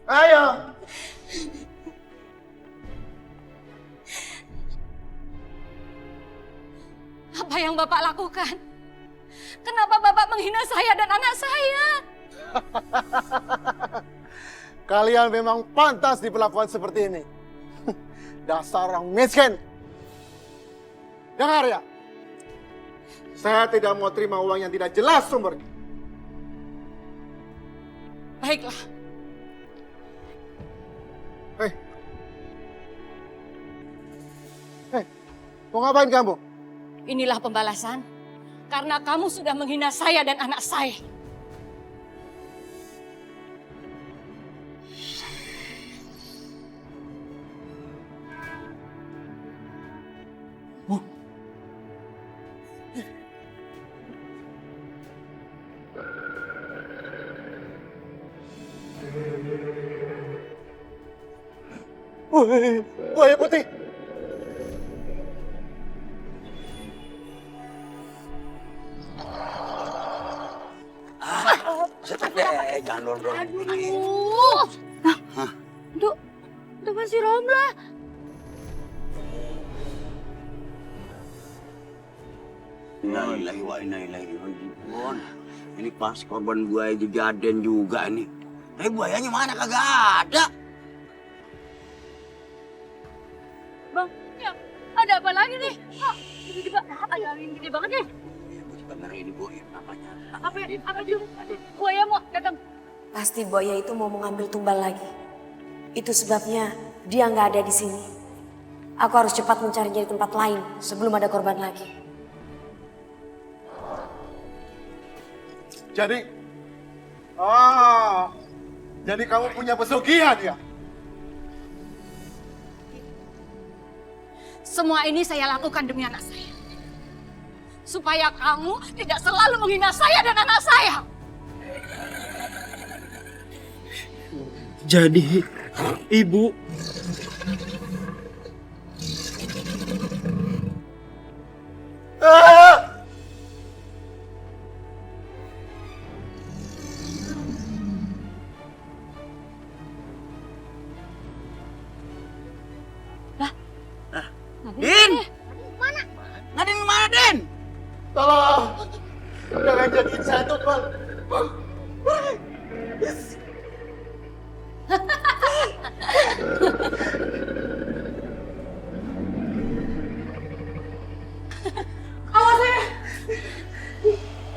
Ayo. Apa yang Bapak lakukan? Kenapa Bapak menghina saya dan anak saya? Kalian memang pantas diperlakukan seperti ini. Dasar orang miskin. Dengar ya. Saya tidak mau terima uang yang tidak jelas sumbernya. Baiklah. Hei. Hei, mau ngapain kamu? Inilah pembalasan. Karena kamu sudah menghina saya dan anak saya. Buaya putih. Jangan dorong. Aduh. Itu masih Romlah. Innalillahi wa inna ilaihi raji'un. Ini pas korban buaya juga Aden juga nih. Tapi buayanya mana kagak ada. Bang, ya, ada apa lagi nih? Tiba-tiba ada angin gede banget nih. Benar ini buaya namanya. Apa itu? Buaya mau datang. Pasti buaya itu mau mengambil tumbal lagi. Itu sebabnya dia nggak ada di sini. Aku harus cepat mencari di tempat lain sebelum ada korban lagi. Jadi kamu punya pesugihan ya? Semua ini saya lakukan demi anak saya. Supaya kamu tidak selalu menghina saya dan anak saya. Jadi, Ibu Din! Mana? Nadine mana, Den? Tolong! Jangan jadiin saya tumbal. Awas ya!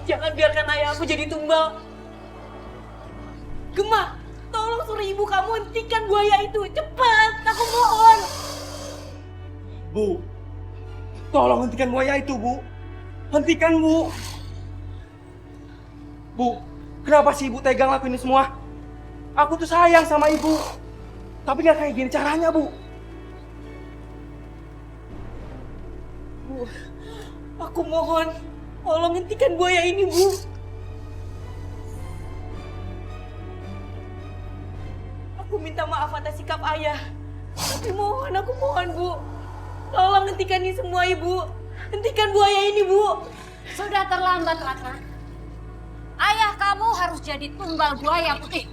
Jangan biarkan ayah aku jadi tumbal. Gemma, tolong suruh ibu kamu hentikan buaya itu. Cepat, aku mohon. Bu, tolong hentikan buaya itu, Bu. Hentikan, Bu. Bu, kenapa sih Ibu tega ngelakuin ini semua? Aku tuh sayang sama Ibu. Tapi nggak kayak gini caranya, Bu. Bu, aku mohon. Tolong hentikan buaya ini, Bu. Aku minta maaf atas sikap ayah. Aku mohon, Bu. Tolong hentikan ini semua, Ibu. Hentikan buaya ini, Bu. Sudah terlambat, Ratna. Ayah kamu harus jadi tumbal buaya putih.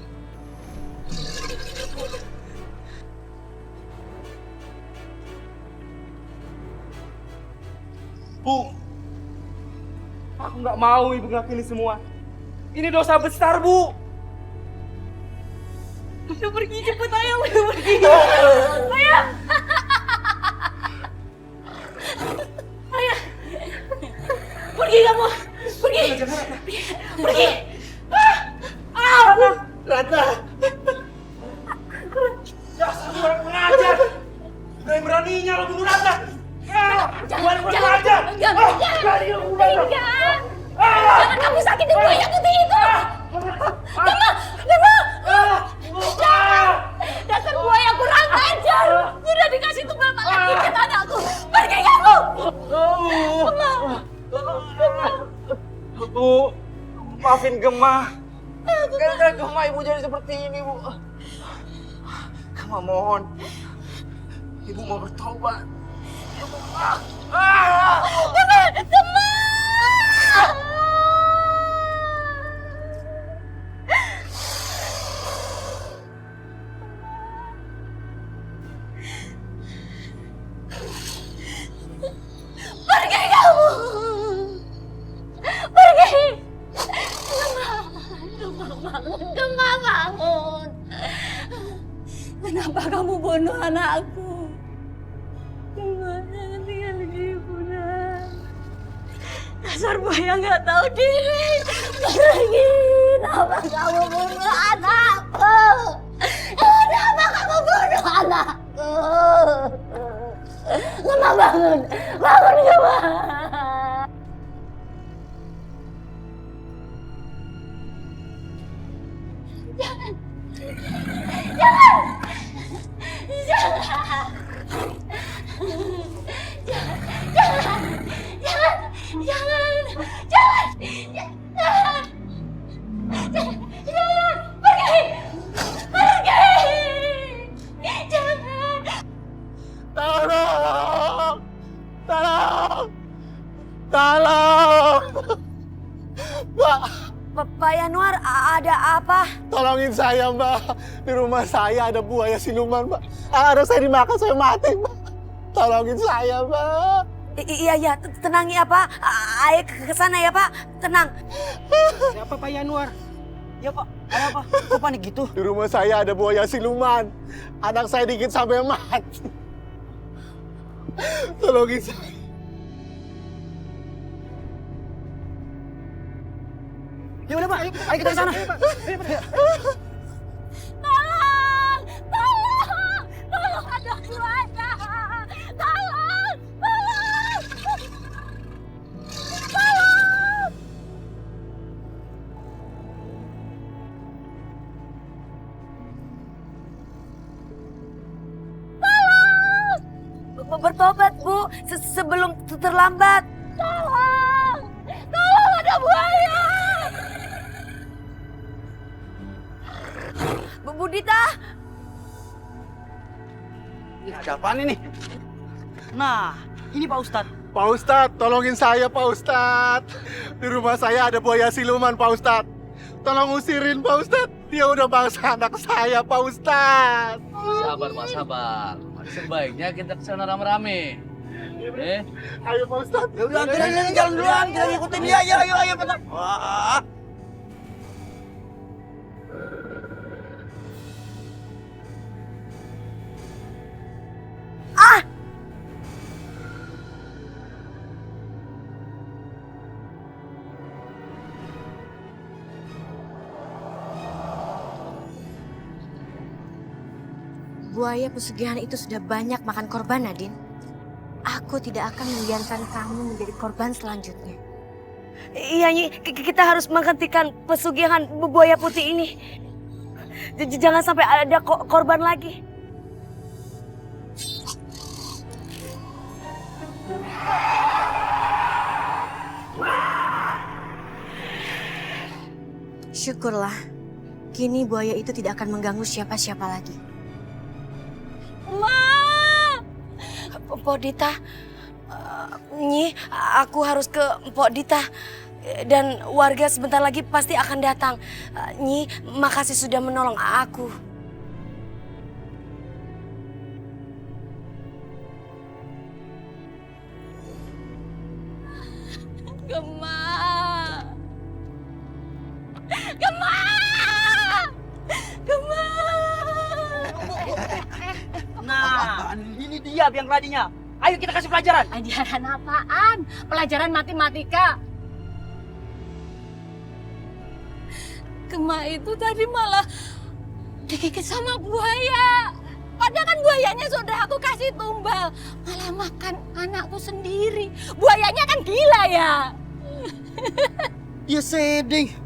Bu, aku nggak mau Ibu ngelakuin ini semua. Ini dosa besar, Bu. Udah pergi, cepet ayah, udah pergi. Ayah! Ayah! Pergi kamu! Pergi! Pergi! Ratna! Dasar orang pengajar. Berani-beraninya lo bunuh Ratna. Jangan kamu sakitin buaya putih itu! Gemma! Dasar buaya kurang ajar! Sudah dikasih tumbal malah gigit anakku! Pergi kamu! Bu, maafin Gemma. Gara-gara Gemma Ibu jadi seperti ini, Bu. Gemma mohon. Ibu mau bertobat. Gemma! Kenapa kamu bunuh anakku? Gimana tinggal ibu nak? Dasar buaya nggak tahu diri. Pergi. Kenapa kamu bunuh anakku? Kenapa kamu bunuh anakku? Gema bangun, bangun Gema. Jangan, jangan, jangan, jangan, jangan, jangan, pergi, jangan. Tolong! Tolong! Tolong! Mbak, Pak Yanuar, ada apa? tolongin saya, Mbak. Di rumah saya ada buaya siluman, Mbak. Anak saya dimakan, saya mati, Mbak. Tolongin saya, Mbak. Iya, tenang ya Pak. Ayo ke sana ya Pak, tenang. Siapa Pak Yanuar? Ya Pak, ada apa? Kok panik gitu? Di rumah saya ada buaya siluman. Anak saya dikit sampai mati. Tolongin saya. Ya udah Pak, ayo kita ke sana. Tolong! Tolong! Tolong ada buaya! Tolong! Tolong! Tolong! Bertobat Bu, sebelum terlambat. Tolong! Tolong ada buaya! Bu Dita, Siapaan ini? Nah, ini Pak Ustadz. Pak Ustadz, tolongin saya, Pak Ustadz. Di rumah saya ada buaya siluman, Pak Ustadz. Tolong usirin, Pak Ustadz. Dia udah bangsa anak saya, Pak Ustadz. Sabar Pak, sabar. Sebaiknya kita kesana rame-rame. Ayo, Pak Ustadz. Ya udah, kita jalan duluan, kita ngikutin dia. Ayo, Pak. Wah. buaya pesugihan itu sudah banyak makan korban, Nadine. Aku tidak akan membiarkan kamu menjadi korban selanjutnya. Iya, Nyi. Kita harus menghentikan pesugihan buaya putih ini. Jangan sampai ada korban lagi. Syukurlah, kini buaya itu tidak akan mengganggu siapa-siapa lagi. Mpok Dita, Nyi, aku harus ke Mpok Dita. Dan warga sebentar lagi pasti akan datang. Nyi, makasih sudah menolong aku. Gema! Gema! Gema! Nah, ini dia biang keladinya. Ayo kita kasih pelajaran. Pelajaran apaan? Pelajaran matematika. Gema itu tadi malah digigit sama buaya. Padahal kan buayanya sudah aku kasih tumbal. Malah makan anakku sendiri. Buayanya kan gila ya. Ya sedih.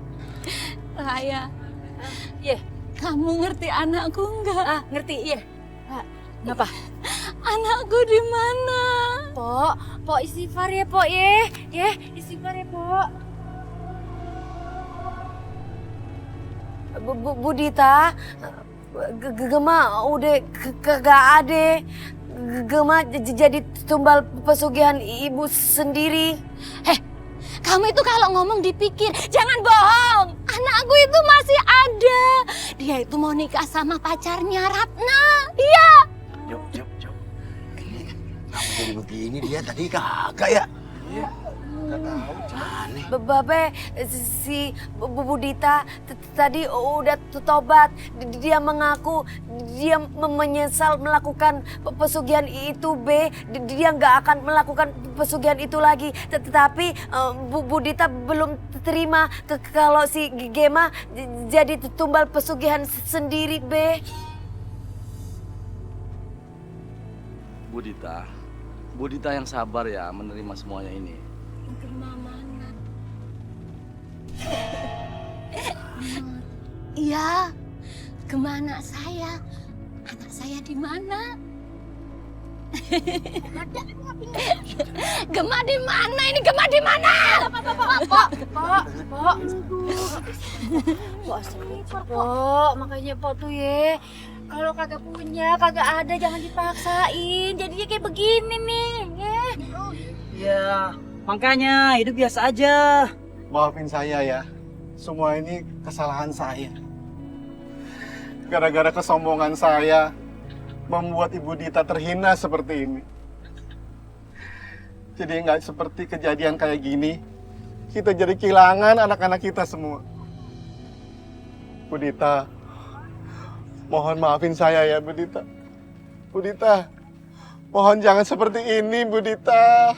Raya, kamu ngerti anakku enggak? Ngerti, iya. Kenapa? Anakku di mana? Pok istighfar ya, Pok ya. Istighfar ya, Pok. Bu Dita, Gema udah kagak ada. Gema jadi tumbal pesugihan ibu sendiri. Kamu itu kalau ngomong dipikir, jangan bohong. Anakku itu masih ada. Dia itu mau nikah sama pacarnya Ratna. Iya. Jom. Kenapa jadi begini dia tadi kagak ya? Babe, si Budita tadi udah tobat. Dia mengaku dia menyesal melakukan pesugihan itu, Be. Dia nggak akan melakukan pesugihan itu lagi. Tetapi Budita belum terima kalau si Gema jadi tumbal pesugihan sendiri, Be. Budita yang sabar ya menerima semuanya ini. Iya, kemana saya? Anak saya di mana? Gema di mana ini? Gema di mana? Pok, makanya Pok tuh ya. Kalau kagak punya, kagak ada, jangan dipaksain. Jadinya kayak begini nih, ya. Ya, makanya hidup biasa aja. Maafin saya ya. Semua ini kesalahan saya. Gara-gara kesombongan saya membuat Ibu Dita terhina seperti ini. Jadi nggak seperti kejadian kayak gini, kita jadi kehilangan anak-anak kita semua. Bu Dita, mohon maafin saya ya Bu Dita. Bu Dita, mohon jangan seperti ini Bu Dita.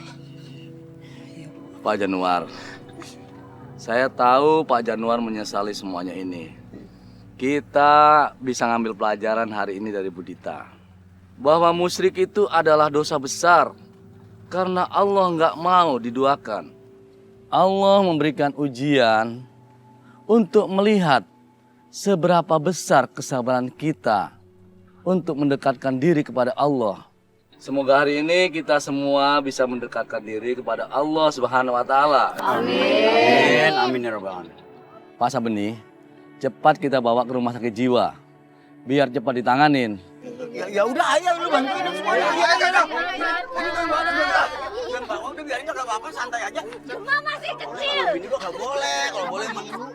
Pak Januar, saya tahu Pak Januar menyesali semuanya ini. Kita bisa ngambil pelajaran hari ini dari Budita. Bahwa musyrik itu adalah dosa besar. Karena Allah nggak mau diduakan. Allah memberikan ujian untuk melihat seberapa besar kesabaran kita untuk mendekatkan diri kepada Allah. Semoga hari ini kita semua bisa mendekatkan diri kepada Allah Subhanahu wa taala. Amin. Amin ya rabbal alamin. Pak Sabeni, cepat kita bawa ke rumah sakit jiwa. Biar cepat ditanganin. Ya udah, ayo lu bantuin semuanya. Iya. Udah biarin enggak apa-apa, santai aja. Gema masih kecil. Ini gua enggak boleh, kalau boleh emang ibu.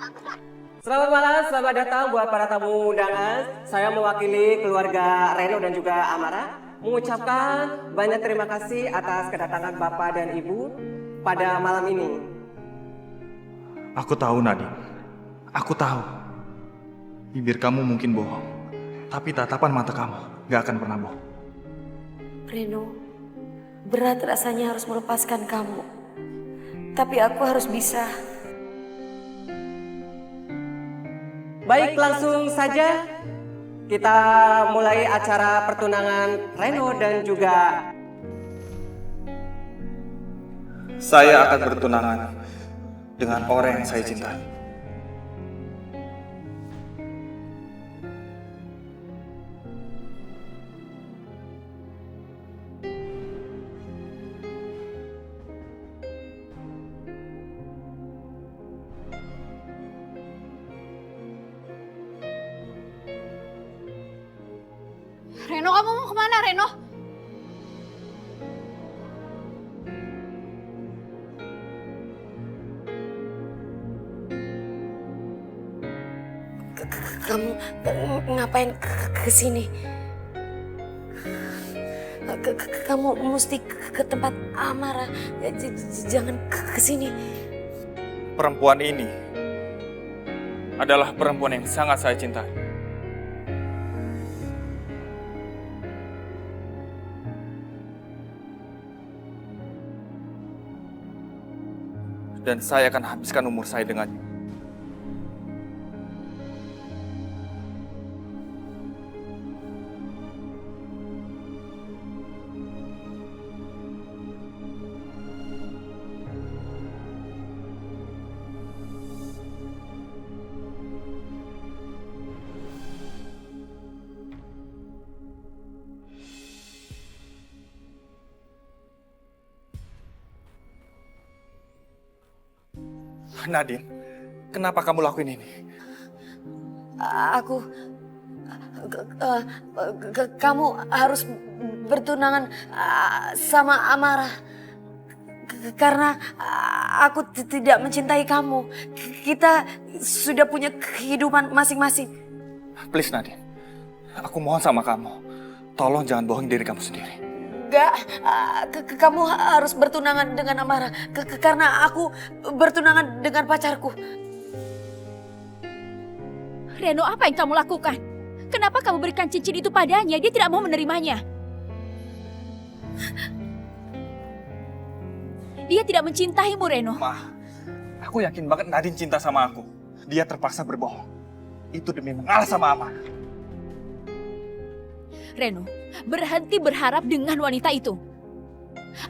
Selamat malam, selamat datang buat para tamu undangan. Saya mewakili keluarga Reno dan juga Amara mengucapkan banyak terima kasih atas kedatangan Bapak dan Ibu pada malam ini. Aku tahu, Nadine. Aku tahu. Bibir kamu mungkin bohong. Tapi tatapan mata kamu gak akan pernah bohong. Reno, berat rasanya harus melepaskan kamu. Tapi aku harus bisa. Baik, langsung saja kita mulai acara pertunangan Reno dan juga Saya akan bertunangan dengan orang yang saya cintai. Reno, kamu mau kemana, Reno? Kamu ngapain ke sini? Kamu mesti ke tempat Amara. Jangan ke sini. Perempuan ini adalah perempuan yang sangat saya cintai. Dan saya akan habiskan umur saya dengannya. Nadine, kenapa kamu lakuin ini? Kamu harus bertunangan sama Amara. Karena aku tidak mencintai kamu. Kita sudah punya kehidupan masing-masing. Please Nadine, aku mohon sama kamu. Tolong jangan bohong diri kamu sendiri. Enggak, kamu harus bertunangan dengan Amara. Karena aku bertunangan dengan pacarku. Reno, apa yang kamu lakukan? Kenapa kamu berikan cincin itu padanya? Dia tidak mau menerimanya. Dia tidak mencintaimu, Reno. Ma, aku yakin banget Nadine cinta sama aku. Dia terpaksa berbohong. Itu demi mengalah sama Amara. Reno, berhenti berharap dengan wanita itu.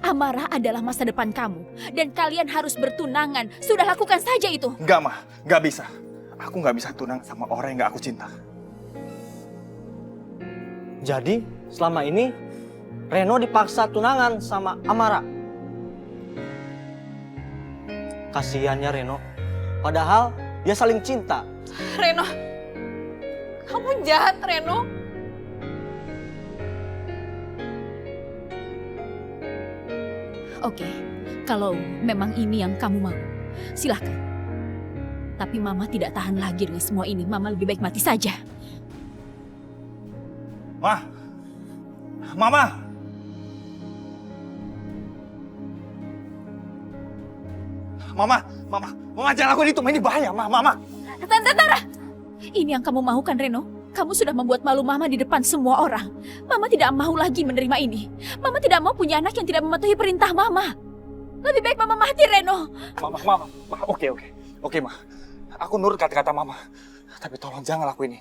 Amara adalah masa depan kamu. Dan kalian harus bertunangan. Sudah lakukan saja itu. Enggak, Ma. Enggak bisa. Aku nggak bisa tunang sama orang yang nggak aku cinta. Jadi, selama ini Reno dipaksa tunangan sama Amara. Kasihannya Reno. Padahal dia saling cinta. Reno, kamu jahat, Reno. Oke, kalau memang ini yang kamu mau, silahkan. Tapi Mama tidak tahan lagi dengan semua ini. Mama lebih baik mati saja. Ma! Mama! Mama jangan lakukan itu. Ini bahaya, Mama. Tara! Ini yang kamu mau kan, Reno? Kamu sudah membuat malu Mama di depan semua orang. Mama tidak mau lagi menerima ini. Mama tidak mau punya anak yang tidak mematuhi perintah Mama. Lebih baik Mama mati, Reno. Mama. Oke, Ma. Aku nurut kata-kata Mama. Tapi tolong jangan lakuin ini.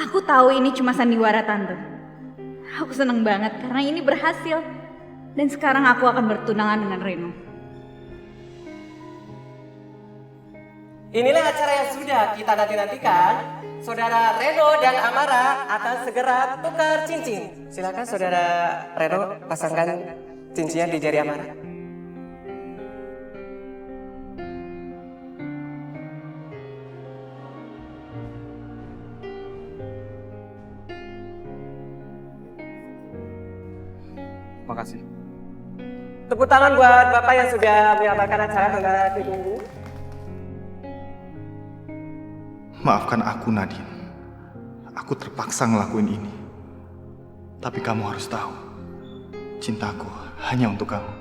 Aku tahu ini cuma sandiwara Tante. Aku seneng banget karena ini berhasil. Dan sekarang aku akan bertunangan dengan Reno. Inilah acara yang sudah kita nanti-nantikan. Saudara Reno dan Amara akan segera tukar cincin. Silakan Saudara Reno pasangkan cincinnya di jari Amara. Makasih. Tepuk tangan buat Bapak yang sudah menyampaikan acara tengah ditunggu. Maafkan aku, Nadine. Aku terpaksa ngelakuin ini. Tapi kamu harus tahu, cintaku hanya untuk kamu.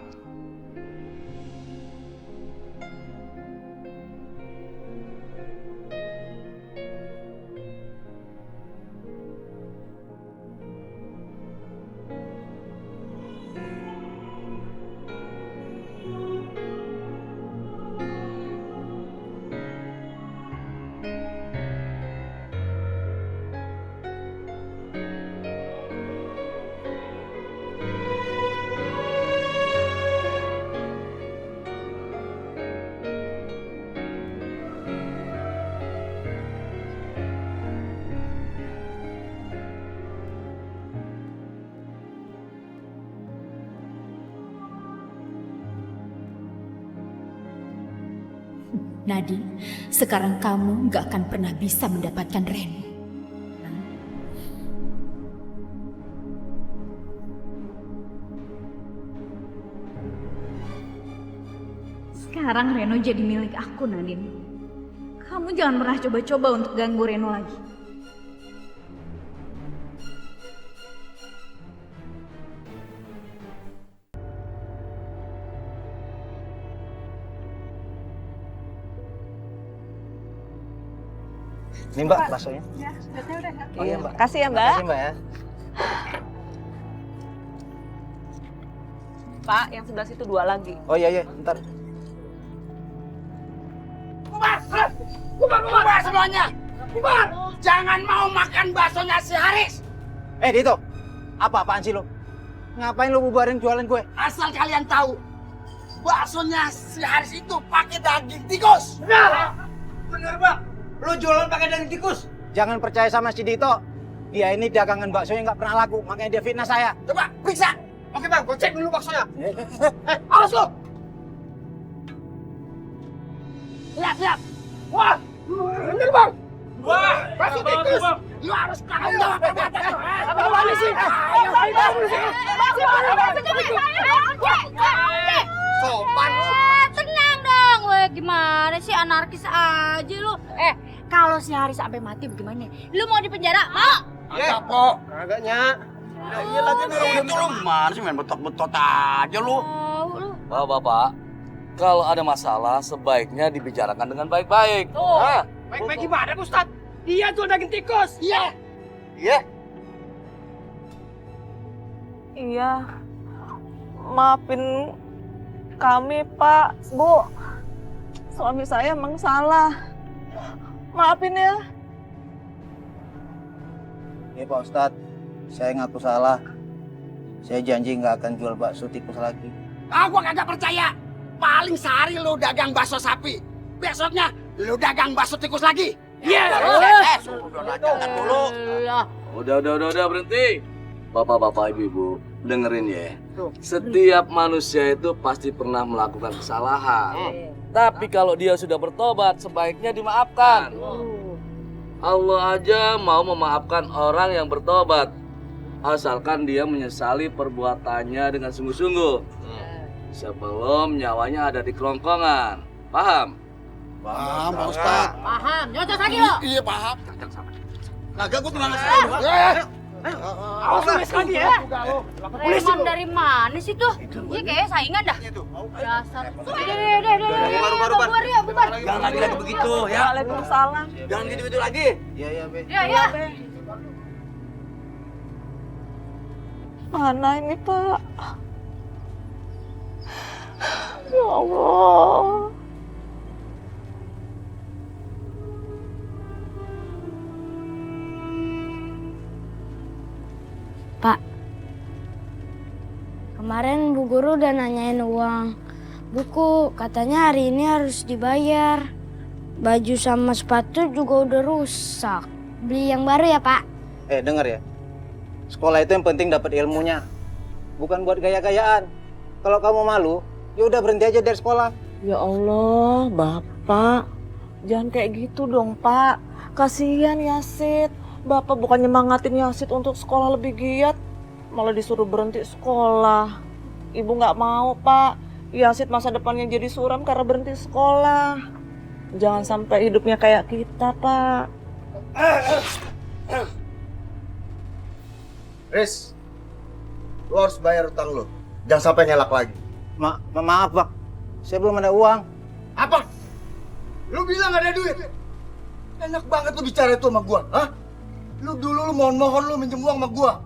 Nadine, sekarang kamu gak akan pernah bisa mendapatkan Reno. Sekarang Reno jadi milik aku, Nadine. Kamu jangan pernah coba-coba untuk ganggu Reno lagi. Ini Mbak baksonya. Oh iya Mbak. Kasih ya, Mbak. Makasih Mbak ya. Pak, yang sebelah situ 2 lagi. Oh iya, ntar. Bubar semuanya! Bubar! Jangan mau makan baksonya si Haris! Dito, apa-apaan sih lo? Ngapain lo bubarin jualan gue? Asal kalian tahu, baksonya si Haris itu pakai daging tikus! Bener Bang, lo jualan pakai daging tikus? Jangan percaya sama si Dito. Dia ini dagangan baksonya nggak pernah laku, makanya dia fitnah saya. Coba, periksa! Oke Bang, gue cek dulu baksonya. Awas lo! Lihat! Wah! Bener Bang! Wah! Bakso tikus! Lu harus tanggung jawab perbuatan lu! Apa lu sih? Sopan lu! Tenang dong, weh, gimana sih anarkis aja lu? Kalau si Haris sampai mati bagaimana? Lu mau di penjara? Mau? Agak kok. Kagaknya. Iya lagi nih udah itu lu gimana sih main betot-betot aja lu. Bapak, kalau ada masalah sebaiknya dibicarakan dengan baik-baik. Baik-baik gimana Ustaz? Dia tuh daging tikus. Iya. Iya. Iya. Maafin kami, Pak, Bu. Suami saya emang salah. Maafin ya. Iya Pak Ustadz, saya ngaku salah. Saya janji nggak akan jual bakso tikus lagi. Gua kagak percaya. Paling sehari lu dagang bakso sapi. Besoknya lu dagang bakso tikus lagi. Iya. Udah berhenti. Bapak-bapak, ibu-ibu, dengerin ya. Setiap manusia itu pasti pernah melakukan kesalahan. Tapi kalau dia sudah bertobat, sebaiknya dimaafkan. Allah aja mau memaafkan orang yang bertobat. Asalkan dia menyesali perbuatannya dengan sungguh-sungguh. Sebelum nyawanya ada di kerongkongan. Paham? Paham, Pak Ustaz. Paham, nyocok lagi lo. Iya, paham. Kagak gua tenang aja. Awas nulis lagi ya. Preman dari mana sih tuh? Iya kayaknya saingan dah. Dasar. Bubar. Jangan lagi begitu ya. Waalaikumsalam. Jangan gitu-gitu lagi. Iya Be. Ya. Mana ini, Pak? Ya Allah. Pak, kemarin Bu Guru udah nanyain uang buku, katanya hari ini harus dibayar. Baju sama sepatu juga udah rusak. Beli yang baru ya, Pak? Dengar ya. Sekolah itu yang penting dapat ilmunya. Bukan buat gaya-gayaan. Kalau kamu malu, ya udah berhenti aja dari sekolah. Ya Allah, Bapak. Jangan kayak gitu dong, Pak. Kasihan Yasid. Bapak bukan nyemangatin Yasid untuk sekolah lebih giat, malah disuruh berhenti sekolah. Ibu nggak mau, Pak. Yasid masa depannya jadi suram karena berhenti sekolah. Jangan sampai hidupnya kayak kita, Pak. Riz, lu harus bayar utang lu. Jangan sampai ngelak lagi. Maaf, Pak. Saya belum ada uang. Apa? Lu bilang gak ada duit? Enak banget lu bicara itu sama gua, hah? Lu dulu mohon-mohon lu minjem uang sama gua.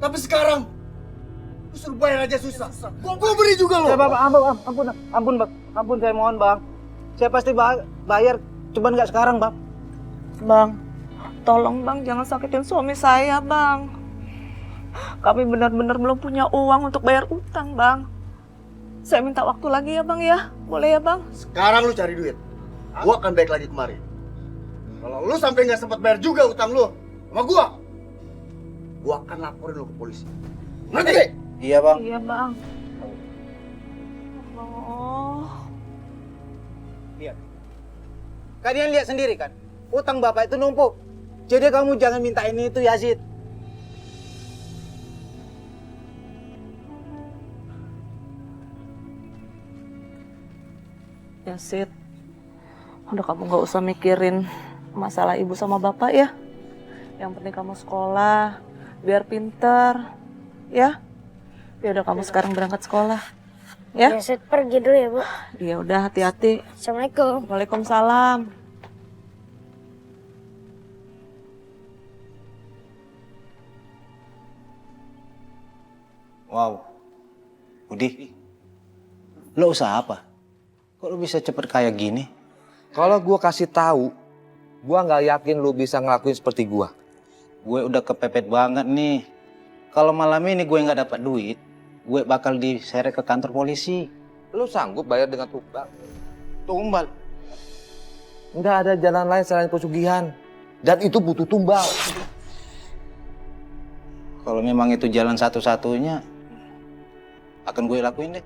Tapi sekarang lu suruh bayar aja susah. Gua beri juga lu. Ya, Bapak, ampun, Bang. Ampun, saya mohon, Bang. Saya pasti bayar, cuman nggak sekarang, Bang. Bang, tolong Bang jangan sakitin suami saya, Bang. Kami benar-benar belum punya uang untuk bayar utang, Bang. Saya minta waktu lagi ya, Bang ya. Boleh ya, Bang? Sekarang lu cari duit. Gua akan balik lagi kemari. Kalau lu sampai nggak sempat bayar juga utang lu sama gua akan laporin lu ke polisi. Ngerti? Iya, Bang. Iya, Bang. Oh. Lihat. Kalian lihat sendiri kan, utang Bapak itu numpuk. Jadi kamu jangan minta ini itu, Yazid. Yasid, udah kamu nggak usah mikirin masalah ibu sama bapak ya. Yang penting kamu sekolah, biar pinter, ya. Ya udah kamu sekarang berangkat sekolah, ya. Yasid pergi dulu ya, Bu. Iya udah hati-hati. Assalamualaikum. Waalaikumsalam. Wow. Budi, lo usaha apa? Kok lo bisa cepet kayak gini? Kalau gua kasih tahu, gua nggak yakin lu bisa ngelakuin seperti gua. Gue udah kepepet banget nih. Kalau malam ini gue nggak dapat duit, gue bakal diseret ke kantor polisi. Lu sanggup bayar dengan tumbal? Tumbal? Nggak ada jalan lain selain pesugihan. Dan itu butuh tumbal. Kalau memang itu jalan satu-satunya, akan gue lakuin deh.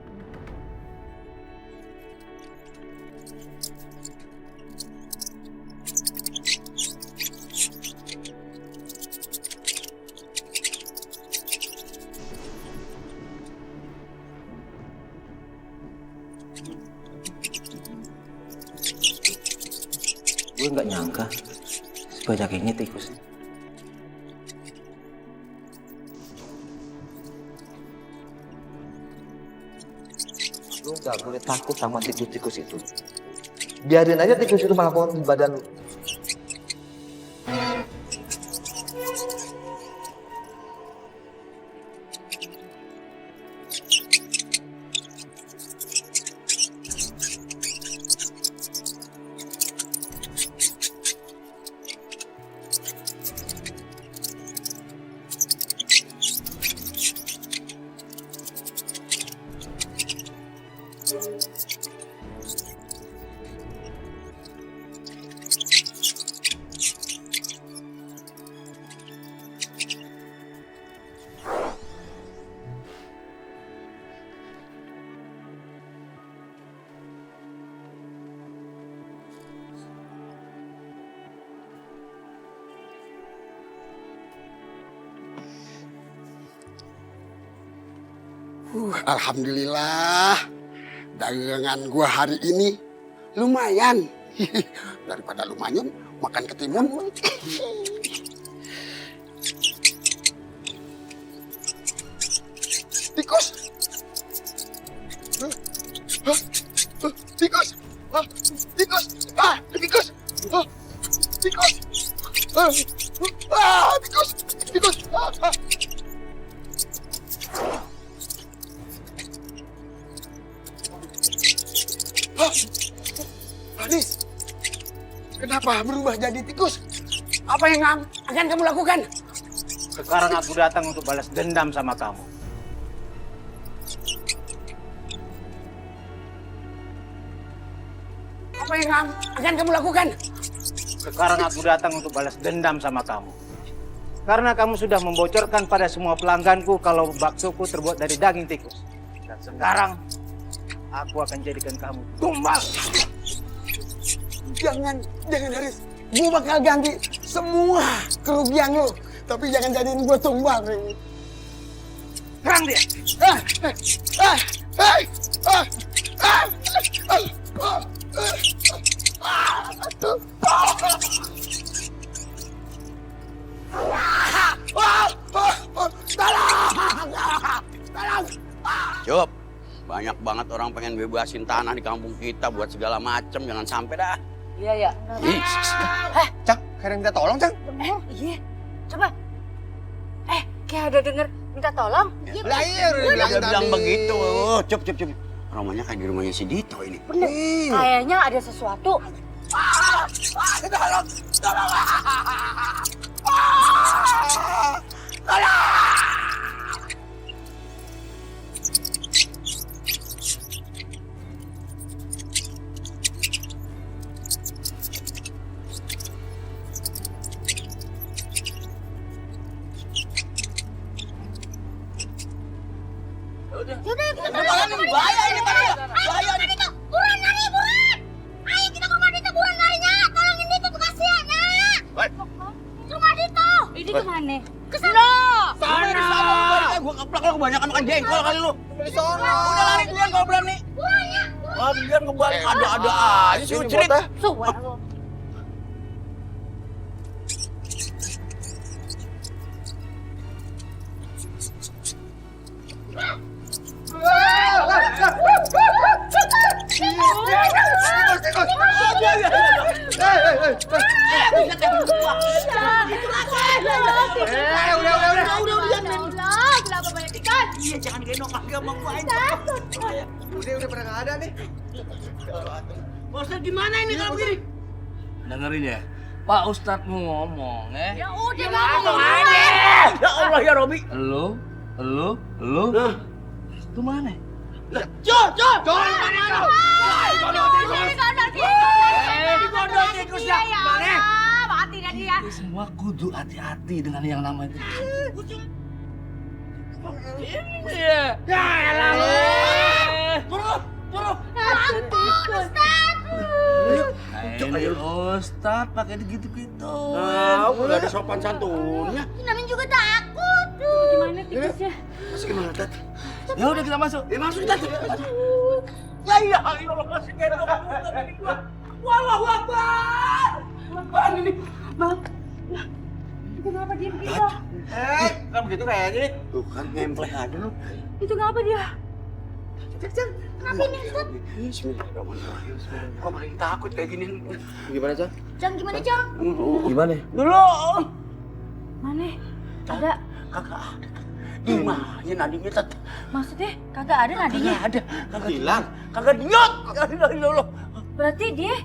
Gue nggak nyangka sebanyak ini tikus. Lu gak boleh takut sama tikus-tikus itu. Biarin aja tikus itu melakukan di badan lu. Alhamdulillah, dagangan gua hari ini lumayan. Daripada lumayan makan ketimun. Tikus. Tikus. Tikus. Tikus. Tikus. Tikus. Tikus. Haris, kenapa berubah jadi tikus? Apa yang akan kamu lakukan? Sekarang aku datang untuk balas dendam sama kamu. Apa yang akan kamu lakukan? Sekarang aku datang untuk balas dendam sama kamu. Karena kamu sudah membocorkan pada semua pelangganku kalau baksoku terbuat dari daging tikus. Dan sekarang aku akan jadikan kamu tumbal. Jangan Haris. Gue bakal ganti semua kerugian lo. Tapi jangan jadiin gue tumbal. Serang dia. Cup, banyak banget orang pengen bebasin tanah di kampung kita buat segala macem, jangan sampai dah. Iya ya. Cang, kalian minta tolong, Cang. Iya. Coba. Kayak ada denger minta tolong. Lah iya, udah Bilang begitu. Cup. Rumahnya kayak di rumahnya si Dito ini. Bener. Kayaknya ada sesuatu. Tolong. Bahaya ini, bahaya ini. Buruan lari, buruan! Ayo kita ke rumah Dito, buruan larinya! Tolongin Dito, tuh kasihan, nak! Rumah Dito! Ini kemana? Kesana! Sana! Gua keplak lo, kebanyakan makan jengkol kali lu. Di sana. Udah lari duluan kalau berani. Buruan ya! Lagian kebalik ada-ada aja sih cerit. Suara lo. Kenapa banyak ikan? Iya, jangan gendong kaki sama gua aja. Udah pada nggak ada nih. Maksudnya gimana ini kalau begini? Dengerin ya, Pak Ustadz mau ngomong Ya udah ngomong aja. Ya Allah ya Robi. Lu, itu mana? Jor, mana? Digodol tikus dah. Mana? Mati dah dia. Kita semua kudu hati-hati dengan yang namanya ini ya. Ya elah. Turun. Ini Ustadz pakai gitu-gitu. Udah ada sopan santunnya. Namin juga takut. Gimana tikusnya? Masih gimana, Tat? Ya udah kita masuk. Masuk, Tat. Ya iya, Allah masih gendong gua. Wallahu Akbar. Apaan ini? Itu ngapa dia begitu? Kan begitu kayaknya nih. Tuh kan ngempleh aja lu. Itu ngapa dia? Cang, Kenapa ini, Ustaz? Bismillahirrahmanirrahim. Gua paling takut kayak gini. Gimana, Cang? Jang, gimana, Jang? Gimana? Dulu. Mana? Kagak. Kagak ada. Di mana nadinya tat? Maksudnya kagak ada nadinya? Ada. Kagak hilang. Kagak diot. Kagak hilang. Berarti dia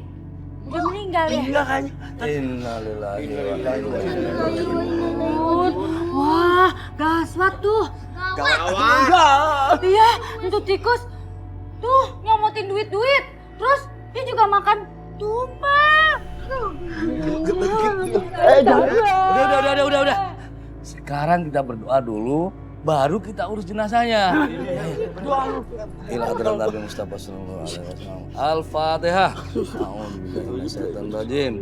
udah meninggal ya? Enggak kan? Innalillahi wa inna ilaihi Ampun. Wah, gawat tuh. Gawat. Iya, untuk tikus tuh nyomotin duit-duit. Terus dia juga makan tumpeng. Udah. Sekarang kita berdoa dulu, baru kita urus jenazahnya. Ila hadrat Nabi Mustafa sallallahu alaihi wasallam. Al-Fatihah. A'udzubillahi minasyaitonir rajim.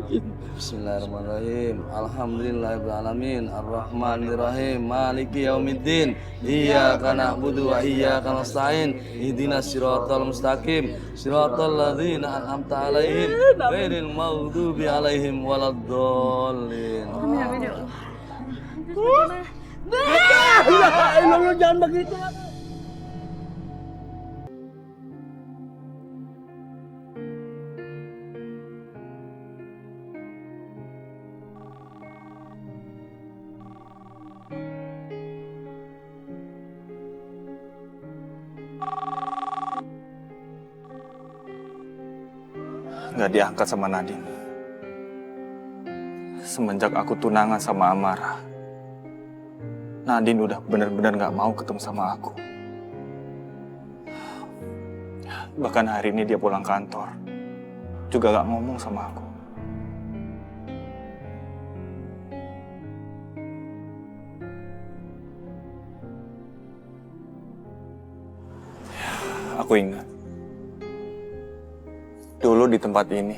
Bismillahirrahmanirrahim. Alhamdulillahirabbil alamin, arrahmanirrahim, maliki yaumiddin. Iyyaka na'budu wa iyyaka nasta'in. Ihdinas siratal mustaqim. Siratal ladzina an'amta 'alaihim ghairil maghdubi 'alaihim waladdallin. Amin. Lu jangan begitu. Nggak diangkat sama Nadine. Semenjak aku tunangan sama Amara, Nadine udah benar-benar nggak mau ketemu sama aku. Bahkan hari ini dia pulang kantor, juga nggak ngomong sama aku. Aku ingat, dulu di tempat ini,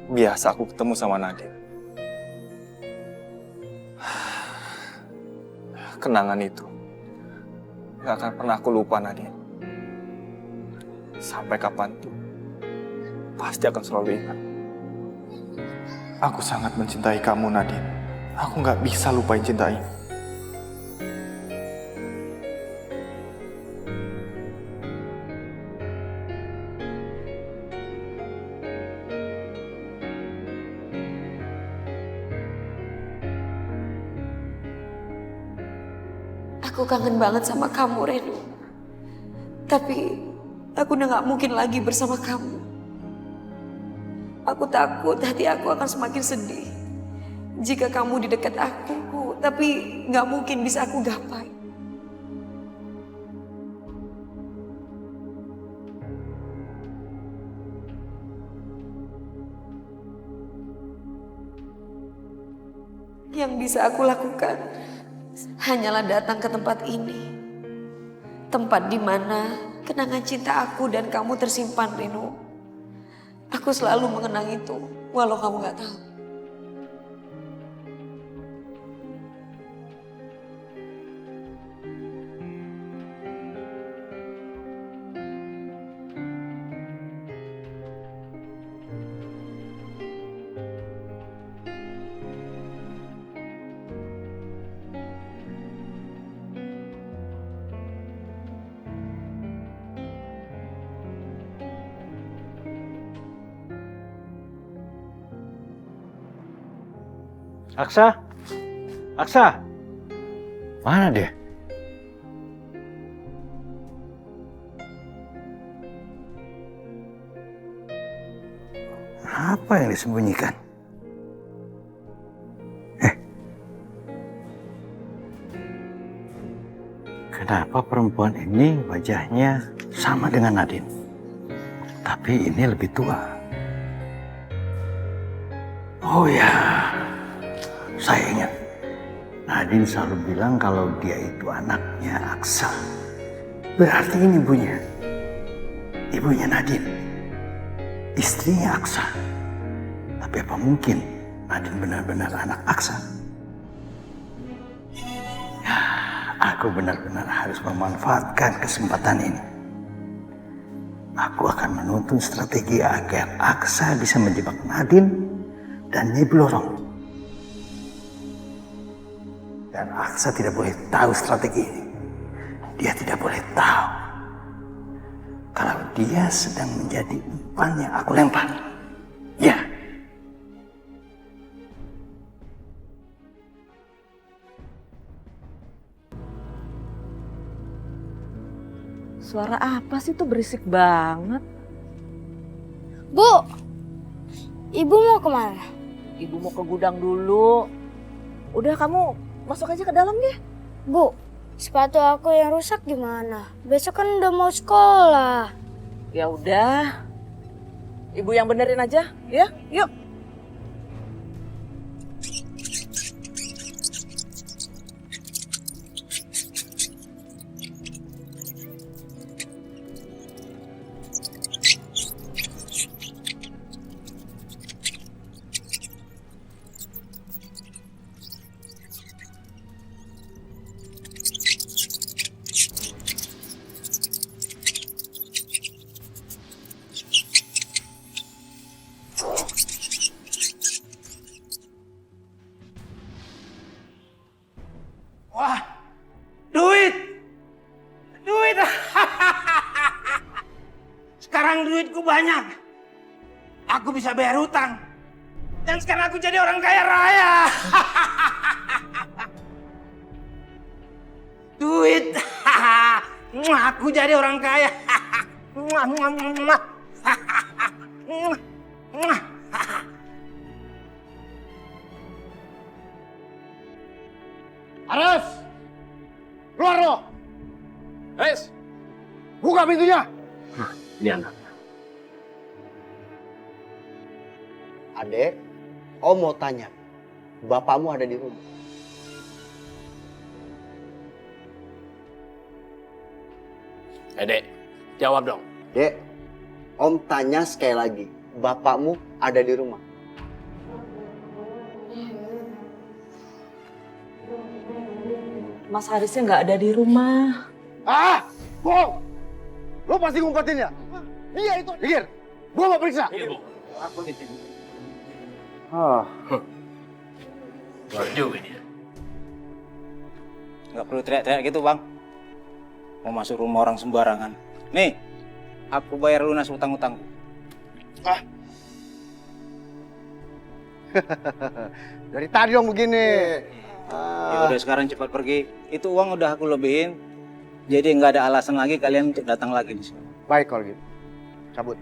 biasa aku ketemu sama Nadine. Kenangan itu gak akan pernah aku lupa, Nadine. Sampai kapanpun, pasti akan selalu ingat. Aku sangat mencintai kamu, Nadine. Aku gak bisa lupain cinta ini. Aku kangen banget sama kamu, Reno. Tapi aku udah gak mungkin lagi bersama kamu. Aku takut hati aku akan semakin sedih jika kamu di dekat aku, tapi gak mungkin bisa aku gapai. Yang bisa aku lakukan hanyalah datang ke tempat ini. Tempat di mana kenangan cinta aku dan kamu tersimpan, Reno. Aku selalu mengenang itu, walau kamu gak tahu. Aksa? Aksa? Mana dia? Apa yang disembunyikan? Kenapa perempuan ini wajahnya sama dengan Nadine? Tapi ini lebih tua. Oh ya, saya ingat. Nadine selalu bilang kalau dia itu anaknya Aksa. Berarti ini ibunya. Ibunya Nadine. Istrinya Aksa. Tapi apa mungkin Nadine benar-benar anak Aksa? Ya, aku benar-benar harus memanfaatkan kesempatan ini. Aku akan menuntun strategi agar Aksa bisa menjebak Nadine dan Nyai Blorong. Dan Aksa tidak boleh tahu strategi ini. dia tidak boleh tahu kalau dia sedang menjadi umpan yang aku lempar. Ya. Suara apa sih tuh, berisik banget. Bu, ibu mau kemana? Ibu mau ke gudang dulu. Udah, kamu masuk aja ke dalam deh. Bu, sepatu aku yang rusak gimana? Besok kan udah mau sekolah. Ya udah, ibu yang benerin aja, ya. Yuk. Wah, duit! Duit! Sekarang duitku banyak. Aku bisa bayar hutang. Dan sekarang aku jadi orang kaya raya. Duit! Aku jadi orang kaya. Ares! Keluar lo! Ares! Buka pintunya! Ini anak. Adek, Om mau tanya. Bapakmu ada di rumah. Dek, jawab dong. Dek, Om tanya sekali lagi. Bapakmu ada di rumah. Mas Harisnya nggak ada di rumah. Ah! Bohong! Lo pasti ngumpetin ya? Dia itu. Pikir, gua mau periksa. Iya, Bu. Aku di sini. Luar juga dia. Nggak perlu teriak-teriak gitu, Bang. Mau masuk rumah orang sembarangan. Nih, aku bayar lunas utang-utangku. Dari tadi dong begini. Ya udah sekarang cepat pergi. Itu uang udah aku lebihin. Jadi nggak ada alasan lagi kalian untuk datang lagi di sini. Baik kalau gitu. Cabut.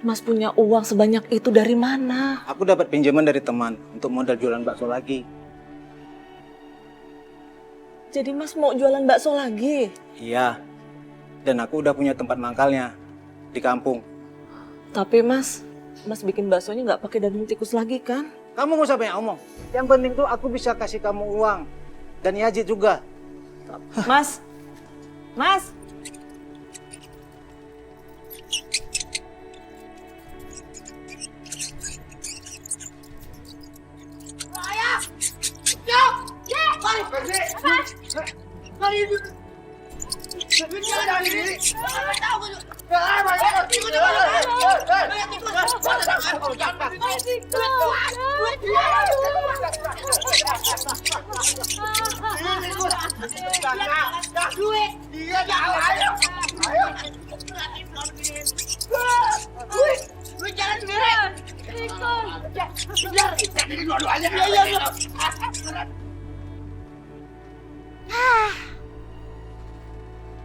Mas punya uang sebanyak itu dari mana? Aku dapat pinjaman dari teman untuk modal jualan bakso lagi. Jadi Mas mau jualan bakso lagi? Iya. Dan aku udah punya tempat mangkalnya di kampung. Tapi Mas bikin baksonya nggak pakai daging tikus lagi kan? Kamu nggak usah banyak omong. Yang penting tuh aku bisa kasih kamu uang. Dan Yazid juga. Mas.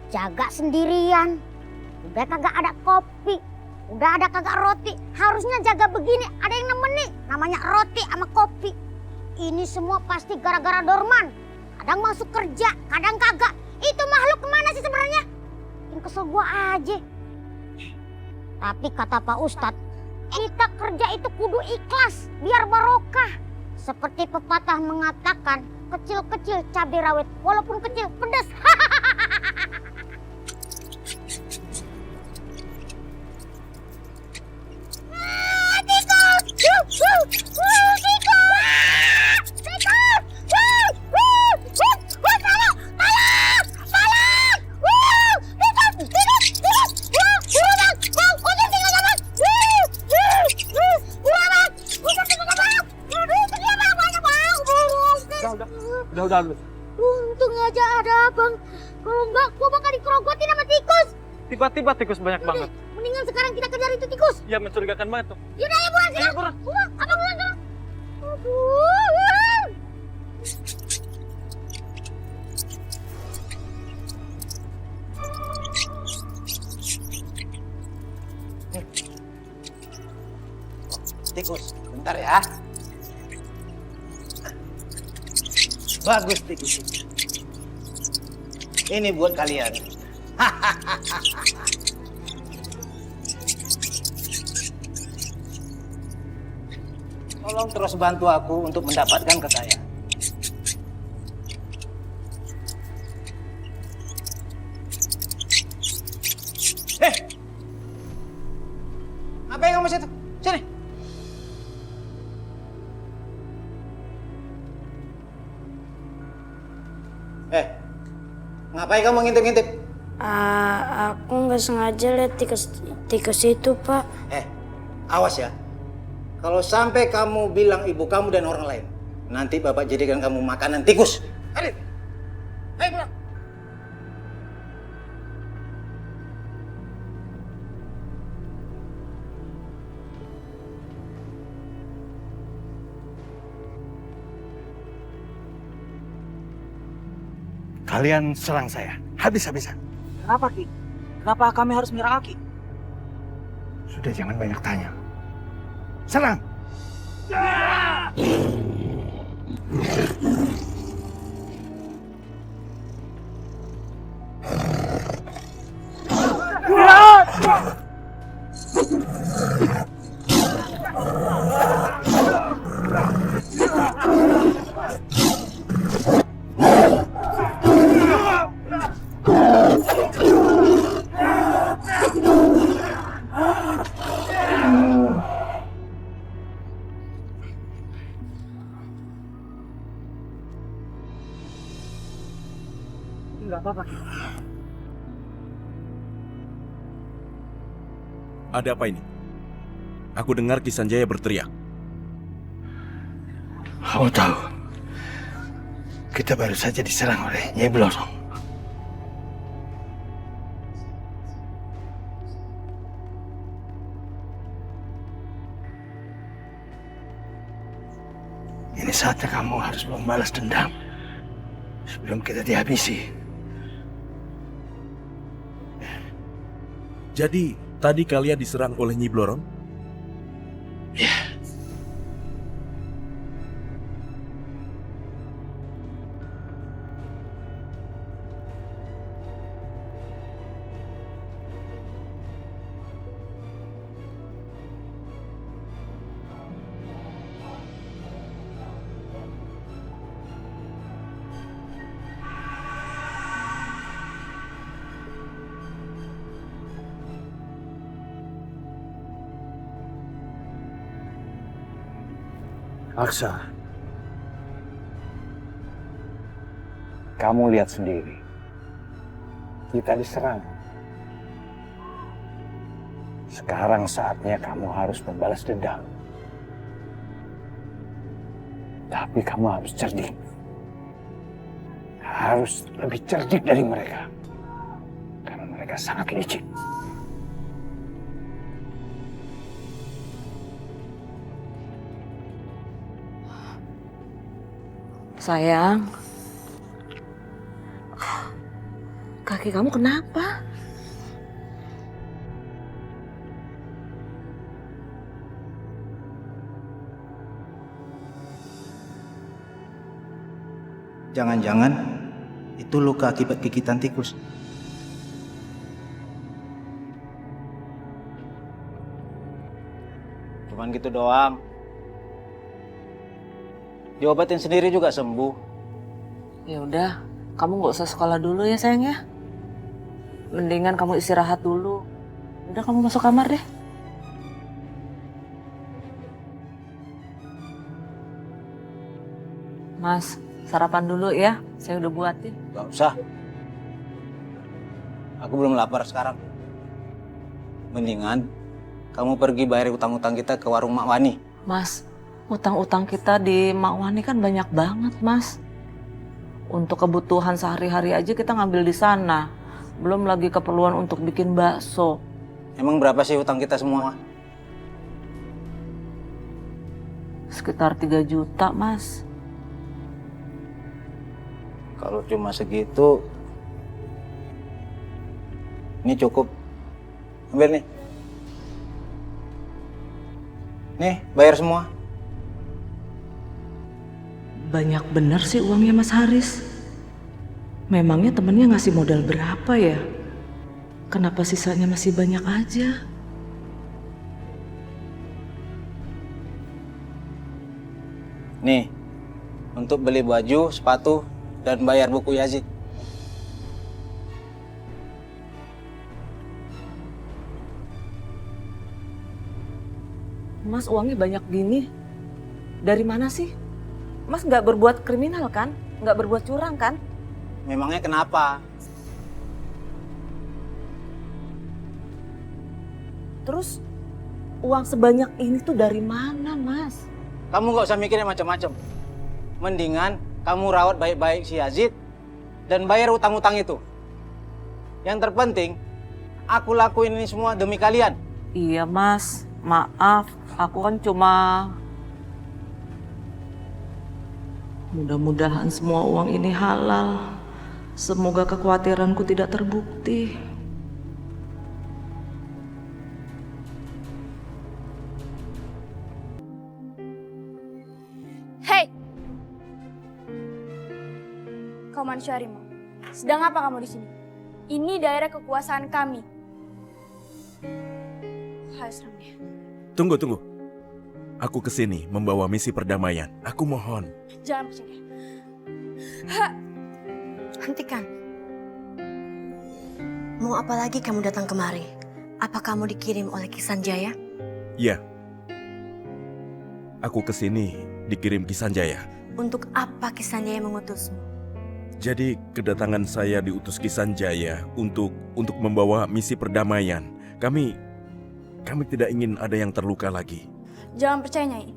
Jaga sendirian. Udah kagak ada kopi. Udah ada kagak roti. Harusnya jaga begini. Ada yang nemenin. Namanya roti sama kopi. Ini semua pasti gara-gara Dorman. Kadang masuk kerja, kadang kagak. Itu makhluk kemana sih sebenarnya? Yang kesel gua aja. Tapi kata Pak Ustadz, kita kerja itu kudu ikhlas. Biar barokah. Seperti pepatah mengatakan, kecil-kecil cabai rawit. Walaupun kecil, pedas. udah. Untung aja ada abang. Kalau enggak, gua bakal dikerogotin sama tikus. Tiba-tiba tikus banyak banget. Mendingan sekarang kita kejar itu tikus. Ya mencurigakan banget tuh. Yaudah, ayo buruan. Ayo buruan. Buruan, abang buruan dulu. Aduh. Tikus, bentar ya. Bagus tikus. Ini buat kalian. Tolong terus bantu aku untuk mendapatkan kekayaan. Ngapain kamu situ? Sini. Ngapain kamu ngintip-ngintip? Aku nggak sengaja lihat tikus itu, Pak. Awas ya. Kalau sampai kamu bilang ibu kamu dan orang lain, nanti bapak jadikan kamu makanan tikus. Ayo pulang. Kalian serang saya, habis-habisan. Kenapa, Ki? Kenapa kami harus menyerang Ki? Sudah jangan banyak tanya. Serang! Enggak apa-apa. Ada apa ini? Aku dengar Ki Sanjaya berteriak. Kamu tahu, kita baru saja diserang oleh Nyai Blorong. Ini saatnya kamu harus membalas dendam sebelum kita dihabisi. Jadi, tadi kalian diserang oleh Nyi Blorong? Ya. Aksa, kamu lihat sendiri. Kita diserang. Sekarang saatnya kamu harus membalas dendam. Tapi kamu harus cerdik. Harus lebih cerdik dari mereka. Karena mereka sangat licik. Sayang, kaki kamu kenapa? Jangan-jangan itu luka akibat gigitan tikus. Cuman gitu doang. Diobatin sendiri juga sembuh. Ya udah, kamu nggak usah sekolah dulu ya sayang ya. Mendingan kamu istirahat dulu. Udah kamu masuk kamar deh. Mas, sarapan dulu ya. Saya udah buatin. Gak usah. Aku belum lapar sekarang. Mendingan kamu pergi bayar utang-utang kita ke warung Mak Wani. Mas, utang-utang kita di Mak Wani kan banyak banget, Mas. Untuk kebutuhan sehari-hari aja kita ngambil di sana. Belum lagi keperluan untuk bikin bakso. Emang berapa sih utang kita semua? Sekitar 3 juta, Mas. Kalau cuma segitu, ini cukup. Ambil nih. Nih, bayar semua. Banyak bener sih uangnya Mas Haris. Memangnya temennya ngasih modal berapa ya? Kenapa sisanya masih banyak aja? Nih, untuk beli baju, sepatu, dan bayar buku Yazid. Mas uangnya banyak gini. Dari mana sih? Mas nggak berbuat kriminal kan? Nggak berbuat curang kan? Memangnya kenapa? Terus uang sebanyak ini tuh dari mana, Mas? Kamu nggak usah mikirin macam-macam. Mendingan kamu rawat baik-baik si Yazid dan bayar utang-utang itu. Yang terpenting, aku lakuin ini semua demi kalian. Iya, Mas. Maaf, aku kan cuma... Mudah-mudahan semua uang ini halal. Semoga kekhawatiranku tidak terbukti. Hei! Kau manusia harimau. Sedang apa kamu di sini? Ini daerah kekuasaan kami. Ayo serang dia. Tunggu. Aku kesini membawa misi perdamaian. Aku mohon. Jangan percaya. Hentikan. Mau apa lagi kamu datang kemari? Apa kamu dikirim oleh Kisanjaya? Ya. Aku kesini dikirim Kisanjaya. Untuk apa Kisanjaya mengutusmu? Jadi kedatangan saya diutus Kisanjaya untuk membawa misi perdamaian. Kami tidak ingin ada yang terluka lagi. Jangan percaya, Nyai.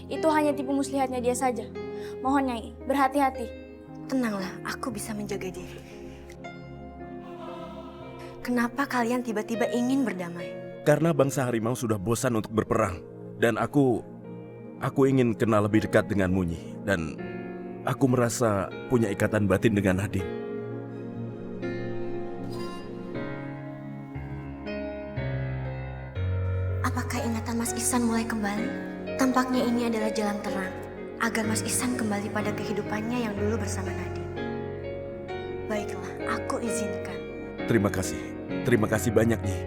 Itu hanya tipu muslihatnya dia saja. Mohon, Nyai, berhati-hati. Tenanglah, aku bisa menjaga diri. Kenapa kalian tiba-tiba ingin berdamai? Karena bangsa harimau sudah bosan untuk berperang. Dan aku ingin kenal lebih dekat dengan Munyi. Dan aku merasa punya ikatan batin dengan Nadine. Apakah ingatan Mas Ihsan mulai kembali? Tampaknya ini adalah jalan terang agar Mas Ihsan kembali pada kehidupannya yang dulu bersama Nadine. Baiklah, aku izinkan. Terima kasih banyak nih.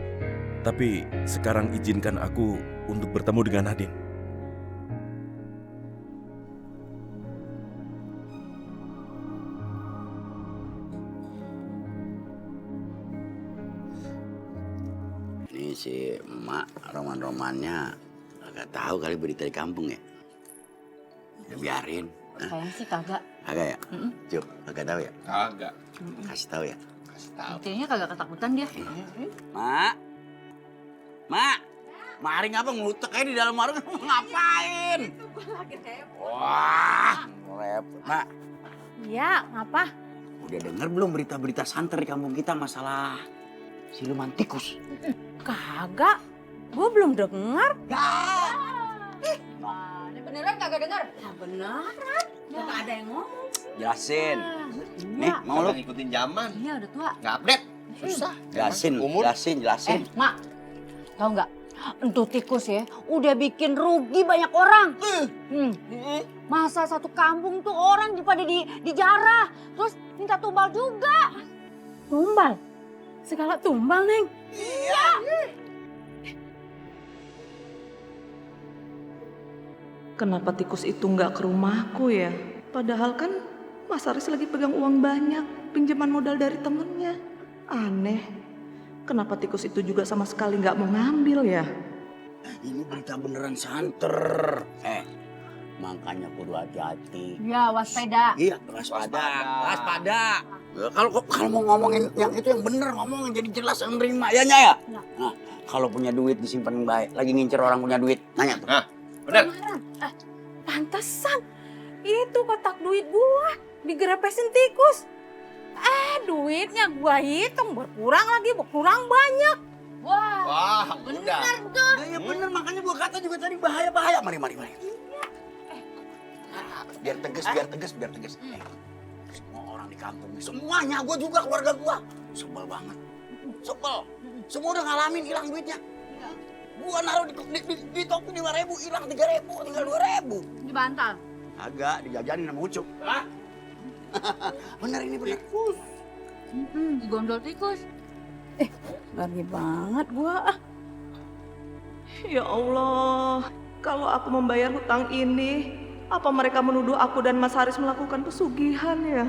Tapi sekarang izinkan aku untuk bertemu dengan Nadine. Ini si emak roman-romannya agak tahu kali berita di kampung ya. Ya biarin. Kayaknya sih kagak. Kagak ya? Cuk, kagak tahu ya? Kagak. Kasih tahu ya? Kasih tahu. Kayaknya kagak ketakutan dia. Mak, mari ngapa ngelutek aja di dalam warung ngapain? Wah, repot. Mak, Iya, ngapa? udah denger belum berita-berita santer di kampung kita masalah siluman tikus? Kagak. Gue belum dengar. Beneran kagak dengar? Ya beneran. Kagak ada yang ngomong. Jelasin. Nih, mau lu? Ngikutin zaman. Iya udah tua. Nggak update. Susah. Jelasin. Mak, tau nggak? Entuh tikus ya, udah bikin rugi banyak orang. Masa satu kampung tuh orang pada dijarah, terus minta tumbal juga. Tumbal? Segala tumbal, Neng. Iya. Kenapa tikus itu nggak ke rumahku ya? Padahal kan Mas Haris lagi pegang uang banyak, pinjaman modal dari temennya. Aneh, kenapa tikus itu juga sama sekali nggak mau ngambil ya? Ini berita beneran santer. Makanya kudu hati-hati. Ya, waspada. Iya, waspada. Kalau mau ngomongin yang itu yang bener, ngomongin jadi jelas yang nerima. Ya, Nya ya? Nah, kalau punya duit disimpan yang baik. Lagi ngincer orang punya duit. Nanya tuh. Nah, bener. Pantesan. Itu kotak duit gua. digerepesin tikus. Duitnya gua hitung berkurang banyak. Wah, benar tuh. Ya bener, makanya gua kata juga tadi bahaya. Mari. Biar tegas. Semua orang di kampung, semuanya, gua juga, keluarga gua. Sebel banget. Semua udah ngalamin hilang duitnya. Gua naruh di toko 5.000, hilang 3.000, tinggal 2.000. Di bantal. Agak dijajanin sama Ucup. Bener ini bener. Digondol tikus. Ngeri banget gua. Ya Allah, kalau aku membayar hutang ini, apa mereka menuduh aku dan Mas Haris melakukan pesugihan ya?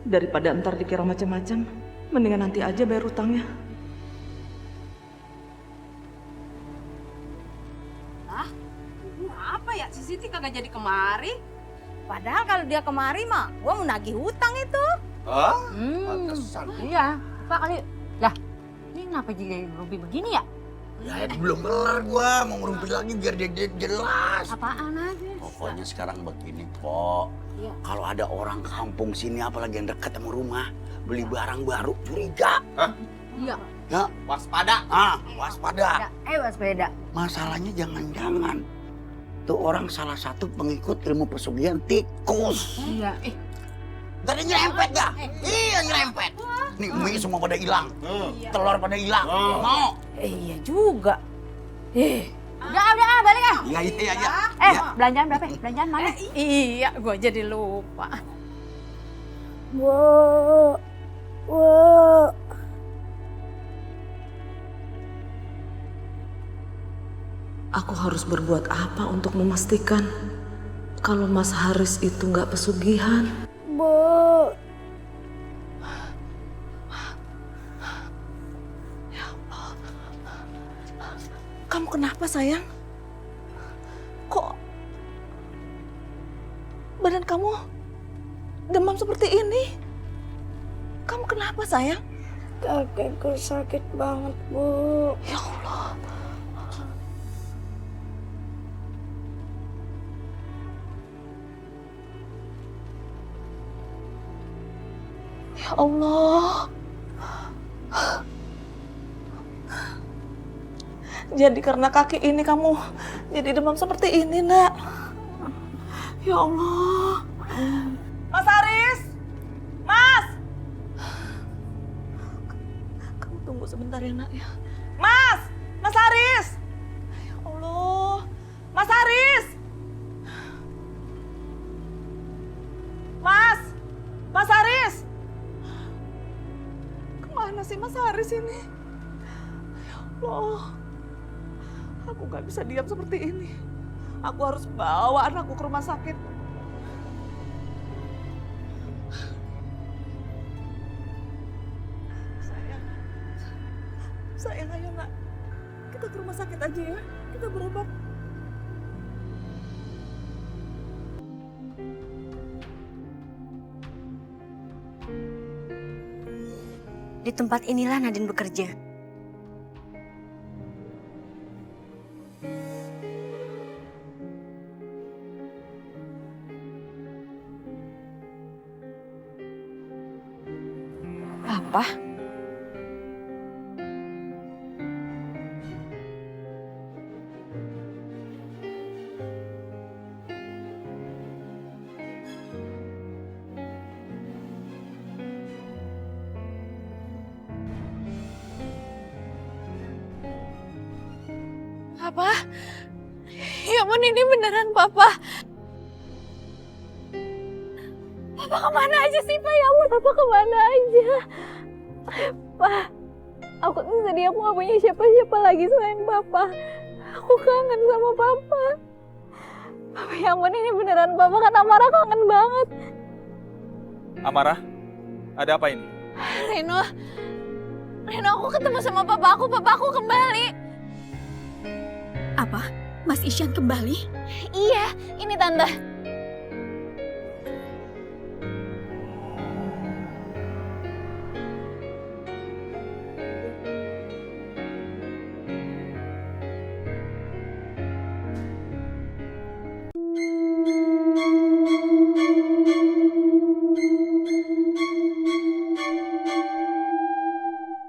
Daripada ntar dikira macam-macam, mendingan nanti aja bayar hutangnya. Apa ya, si Siti kagak jadi kemari? Padahal kalau dia kemari mah, gua mau nagih hutang itu. Pantesan. Iya, Pak kali. Lah, ini kenapa jadi rubi begini ya? Ya belum kelar gua, mau ngerumpi lagi biar dia jelas. Apaan aja? Pokoknya sekarang begini, Pok. Iya. Kalau ada orang kampung sini, apalagi yang dekat sama rumah, beli barang baru, curiga. Iya. Ya, waspada. Waspada. Waspada. Masalahnya jangan-jangan tuh orang salah satu pengikut ilmu pesugihan tikus. Iya. Ntar dia nyerempet dah. Iya, nyerempet. Nih, mie semua pada hilang. Telur pada hilang. Mau? Iya juga. Udah, balik ah. Iya. Belanjaan berapa? Belanjaan mana? Iya, gua jadi lupa. Aku harus berbuat apa untuk memastikan kalau Mas Haris itu nggak pesugihan? Ya Allah. Kamu kenapa sayang? Kok badan kamu demam seperti ini? Kamu kenapa sayang? Kakiku sakit banget, Bu. Ya Allah. Ya Allah. Jadi karena kaki ini kamu jadi demam seperti ini, Nak. Ya Allah. Mas Haris! Mas! Kamu tunggu sebentar ya, Nak ya. Mas! Mas Haris! Ya Allah. Mas Haris! Mas! Mas Haris! Kemana sih Mas Haris ini? Ya Allah. Aku gak bisa diam seperti ini. Aku harus bawa anakku ke rumah sakit. Sayang, ayo Nak. Kita ke rumah sakit aja ya. Kita berobat. Di tempat inilah Nadine bekerja. Apa? Papa? Ya ampun, ini beneran Papa. Papa kemana aja sih, Pak? Ya ampun, Papa kemana aja? Pak, aku tuh sedih, aku gak punya siapa-siapa lagi selain Papa. Aku kangen sama Papa. Papa, ya ampun, ini beneran Papa, kan Amara kangen banget. Amara, ada apa ini? Reno, aku ketemu sama Papa aku kembali. Apa? Mas Isyan kembali? Iya, ini Tante.